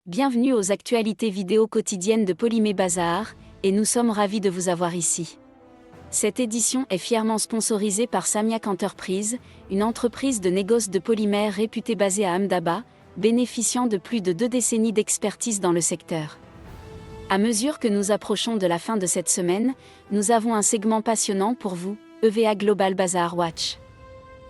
Bienvenue aux actualités vidéo quotidiennes de Polymé Bazar, et nous sommes ravis de vous avoir ici. Cette édition est fièrement sponsorisée par Samiac Enterprise, une entreprise de négoce de polymères réputée basée à Ahmedabad, bénéficiant de plus de 2 décennies d'expertise dans le secteur. À mesure que nous approchons de la fin de cette semaine, nous avons un segment passionnant pour vous, EVA Global Bazar Watch.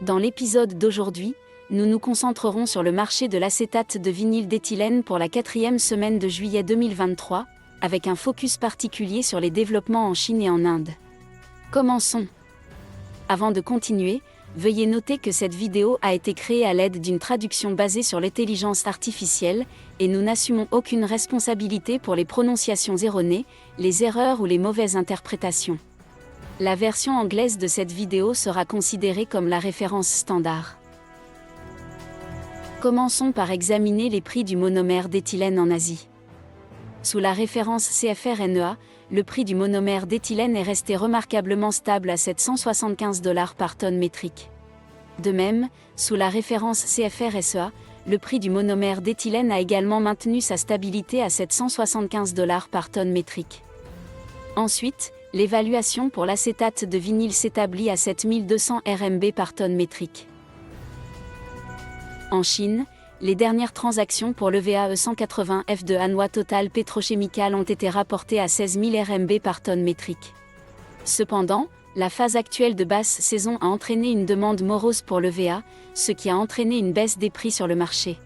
Dans l'épisode d'aujourd'hui, nous nous concentrerons sur le marché de l'acétate de vinyle d'éthylène pour la 4e semaine de juillet 2023, avec un focus particulier sur les développements en Chine et en Inde. Commençons. Avant de continuer, veuillez noter que cette vidéo a été créée à l'aide d'une traduction basée sur l'intelligence artificielle, et nous n'assumons aucune responsabilité pour les prononciations erronées, les erreurs ou les mauvaises interprétations. La version anglaise de cette vidéo sera considérée comme la référence standard. Commençons par examiner les prix du monomère d'éthylène en Asie. Sous la référence CFR-NEA, le prix du monomère d'éthylène est resté remarquablement stable à $775 par tonne métrique. De même, sous la référence CFR-SEA, le prix du monomère d'éthylène a également maintenu sa stabilité à $775 par tonne métrique. Ensuite, l'évaluation pour l'acétate de vinyle s'établit à 7200 RMB par tonne métrique. En Chine, les dernières transactions pour le VAE 180F de Hanwha Total Petrochemical ont été rapportées à 16 000 RMB par tonne métrique. Cependant, la phase actuelle de basse saison a entraîné une demande morose pour le VA, ce qui a entraîné une baisse des prix sur le marché.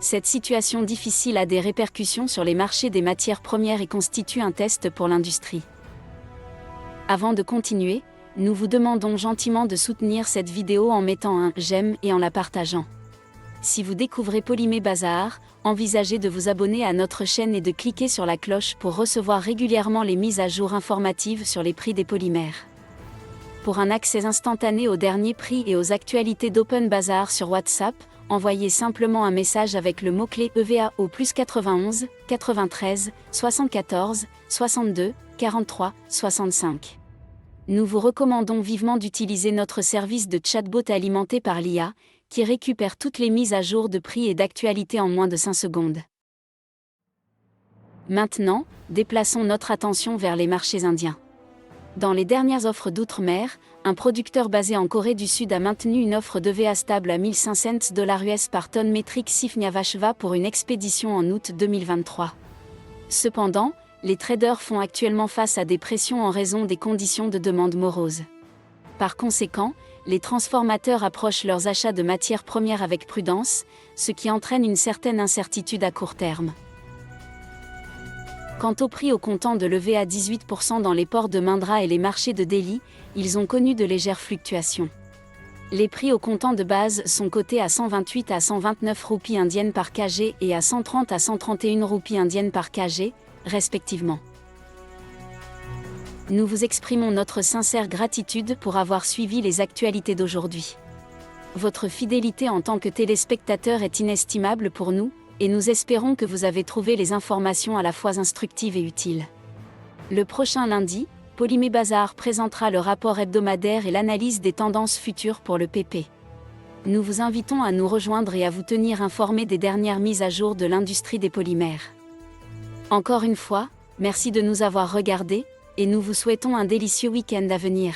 Cette situation difficile a des répercussions sur les marchés des matières premières et constitue un test pour l'industrie. Avant de continuer, nous vous demandons gentiment de soutenir cette vidéo en mettant un « j'aime » et en la partageant. Si vous découvrez Polymé Bazar, envisagez de vous abonner à notre chaîne et de cliquer sur la cloche pour recevoir régulièrement les mises à jour informatives sur les prix des polymères. Pour un accès instantané aux derniers prix et aux actualités d'Open Bazar sur WhatsApp, envoyez simplement un message avec le mot-clé EVA au +91 93 74 62 43 65. Nous vous recommandons vivement d'utiliser notre service de chatbot alimenté par l'IA, qui récupère toutes les mises à jour de prix et d'actualité en moins de 5 secondes. Maintenant, déplaçons notre attention vers les marchés indiens. Dans les dernières offres d'outre-mer, un producteur basé en Corée du Sud a maintenu une offre de VA stable à $1,500 US par tonne métrique Sifnia-Vashva pour une expédition en août 2023. Cependant, les traders font actuellement face à des pressions en raison des conditions de demande moroses. Par conséquent, les transformateurs approchent leurs achats de matières premières avec prudence, ce qui entraîne une certaine incertitude à court terme. Quant au prix au comptant de lever à 18% dans les ports de Mundra et les marchés de Delhi, ils ont connu de légères fluctuations. Les prix au comptant de base sont cotés à 128 à 129 roupies indiennes par kg et à 130 à 131 roupies indiennes par kg, respectivement. Nous vous exprimons notre sincère gratitude pour avoir suivi les actualités d'aujourd'hui. Votre fidélité en tant que téléspectateur est inestimable pour nous, et nous espérons que vous avez trouvé les informations à la fois instructives et utiles. Le prochain lundi, Polymé Bazar présentera le rapport hebdomadaire et l'analyse des tendances futures pour le PP. Nous vous invitons à nous rejoindre et à vous tenir informés des dernières mises à jour de l'industrie des polymères. Encore une fois, merci de nous avoir regardés, et nous vous souhaitons un délicieux week-end à venir.